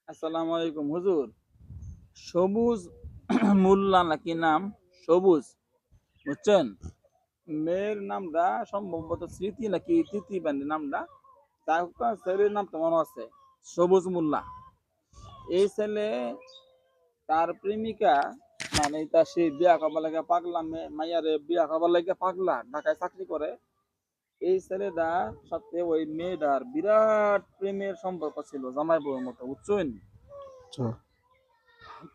আসসালামু আলাইকুম হুজুর। সবুজ মোল্লা নাকি নাম? সবুজ, বুঝছেন? মেয়ের নামটা সম্ভবত স্মৃতি নাকি তিথি বান্ডি নামটা। তার ছেলের নামটা মনে আছে সবুজ মোল্লা। এই ছেলে তার প্রেমিকা মানে তা সে বিয়া করবার লাগে পাগলা মাইয়ারে বিয়া করবার লাগে পাগলা ঢাকায় চাকরি করে। এই ছেলেটার সাথে ওই মেয়েটার বিরাট প্রেমের সম্পর্ক ছিল জামাই বউয়ের মতো, বুঝছেন? আচ্ছা।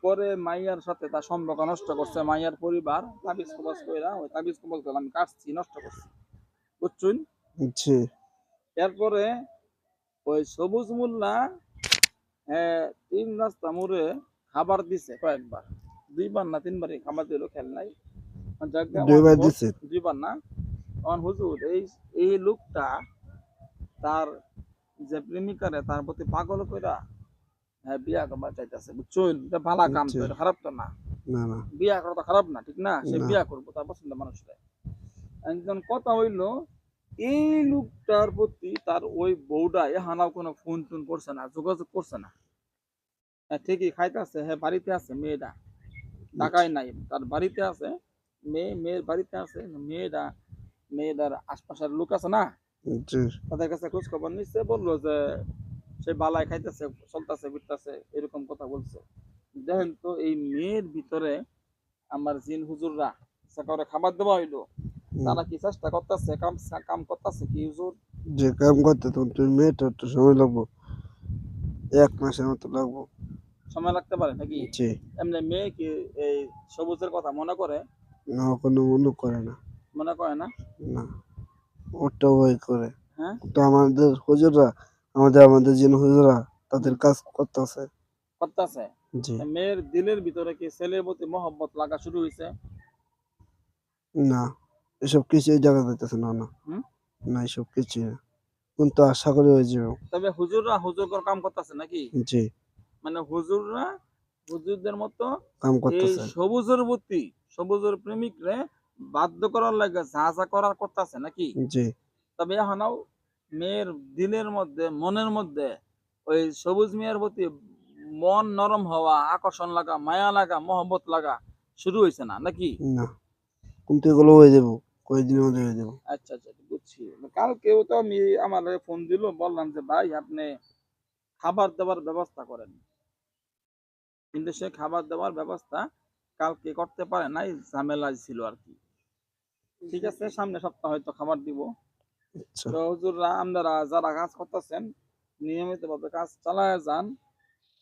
পরে মাইয়ার সাথে তার সম্পর্ক নষ্ট করছে মাইয়ার পরিবার, তাবিজ কবজ কইরা ওই তাবিজ কবজ গুলো আমি কাটছি, নষ্ট করছি, বুঝছুন? জি। এরপরে ওই সবুজ মোল্লা তিন রাস্তা মোড়ে খাবার দিছে কয়েকবার, দুইবার না তিনবারই খাবার দিল, খেল নাই। যাকে দুইবার দিছেন? দুইবার না। অন হুজুর এই এই লোকটা তার যে প্রেমিকারে তার প্রতি পাগল কইরা হ্যাঁ বিয়া করবার চাইতেছে, বুঝছুন? এটা ভালো কাম তো, আচ্ছা। এটা খারাপ তো না। না, না, বিয়া করা তো খারাপ না, ঠিক না? সে না। বিয়া করবো তার পছন্দের মানুষটা। একজন কথা হইলো এই লোকটার প্রতি তার ওই বউটা এহানাও কোনো ফোন টোন করছে না, যোগাযোগ করছে না। হ্যাঁ ঠিকই খাইতেছে, হ্যাঁ বাড়িতে আছে মেয়েটা, আচ্ছা। ঢাকায় নাই, তার বাড়িতে আছে। মেয়ের বাড়িতে আছে। মেয়েটার আশপাশের লোক আছে না, জি। তাদের কাছে খোঁজ খবর নিচ্ছে, বললো যে সে বালায় খাইতেছে, চলতেছে ফিরতেছে, এরকম কথা বলছে। দেখেন তো এই মেয়ের ভিতরে আমার জিন হুজুররা করে খাবার দেওয়া হইলো, হুম। তারা কি চেষ্টা করতেছে, কাম কাম করতেছে কি হুজুর? যে কাম করতে তখন তুমি মেয়েটার তো সময় লাগবো, 1 মাসের মতো লাগবো। সময় লাগতে পারে নাকি? জি। এমনি মেয়ে কি এই সবুজের কথা মনে করে? না, কোনো মনে করে না। মনে করে না? না, ওটা ওই করে। হ্যাঁ, তো আমাদের হুজুররা, আমাদের জিন হুজুররা তাদের কাজ করতেছে। করতেছে। জি। মেয়ের দিলের ভিতরে কি ছেলের প্রতি মহব্বত লাগা শুরু হয়েছে? না, এসব কিছুই দেখা যাইতেছে না, না। হুম। না, এসব কিছুই না। কিন্তু আশা করি হয়ে যাবে। তবে হুজুররা হুজুর কাম করতেছে নাকি? জি, মানে হুজুররা হুজুরদের মতো কাম এই করতেছে। সবুজের প্রতি, সবুজের প্রেমিকরে বাধ্য করার লাগে যা যা করার করতেছে নাকি? জি। তবে এখনও মেয়ের দিলের মধ্যে, মনের মধ্যে ওই সবুজ মিয়ার প্রতি মন নরম হওয়া, আকর্ষণ লাগা, মায়া লাগা, মহব্বত লাগা শুরু হয়েছে না নাকি? না, কিন্তু এগুলো হয়ে যাবো। কয়েকদিনের মধ্যে হয়ে যাবো। আচ্ছা আচ্ছা, বুঝছি। কালকেও তো আমি আমার ফোন দিল, বললাম যে ভাই আপনি খাবার দাবার ব্যবস্থা করেন, কিন্তু সে খাবার দাবার ব্যবস্থা কালকে করতে পারে নাই, ঝামেলায় ছিল আর কি। ঠিক আছে, সামনে সপ্তাহ হয়তো খাবার দিব। আচ্ছা। তো হুজুররা আপনারা যারা কাজ করতেছেন নিয়মিত ভাবে কাজ চালায় যান।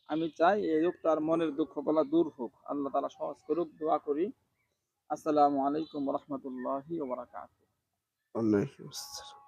আমি চাই এই লোকটার মনের দুঃখ গুলা দূর হোক, আল্লাহ তাআলা সহজ করুক, দোয়া করি। আসসালামু আলাইকুম ওয়া রাহমাতুল্লাহি ওয়া বারাকাতুহু। ওয়ালাইকুম আসসালাম।